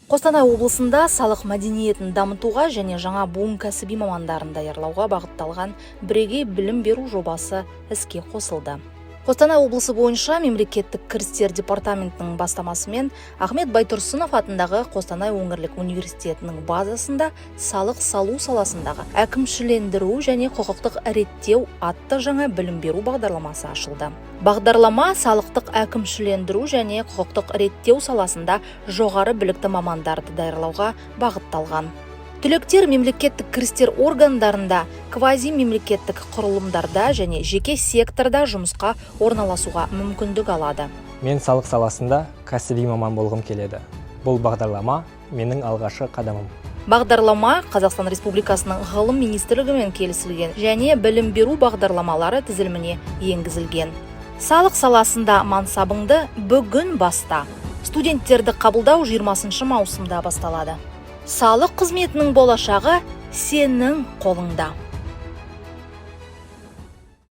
Қостанай облысында салық мәдениетін дамытуға және жаңа буын кәсіби мамандарын даярлауға бағытталған бірегей білім беру жобасы іске қосылды. Қостанай облысы бойынша мемлекеттік кірістер департаментінің бастамасымен Ахмет Байтұрсынов атындағы Қостанай өңірлік университетінің базасында салық салу саласындағы әкімшілендіру және құқықтық реттеу атты жаңа білім беру бағдарламасы ашылды. Бағдарлама салықтық әкімшілендіру және құқықтық реттеу саласында жоғары білікті мамандарды даярлауға бағытталған. Түлектер мемлекеттік кірістер органдарында, квази-мемлекеттік құрылымдарда және жеке секторда жұмысқа орналасуға мүмкіндік алады. Мен салық саласында кәсіби маман болғым келеді. Бұл бағдарлама менің алғашқы қадамым. Бағдарлама Қазақстан Республикасының ғылым министрлігімен келісілген және білім беру бағдарламалары тізіліміне енгізілген. Салық саласында мансабыңды бүгін баста. Студенттерді қабылдау 20 маусымда басталады. Салық қызметінің болашағы сенің қолыңда.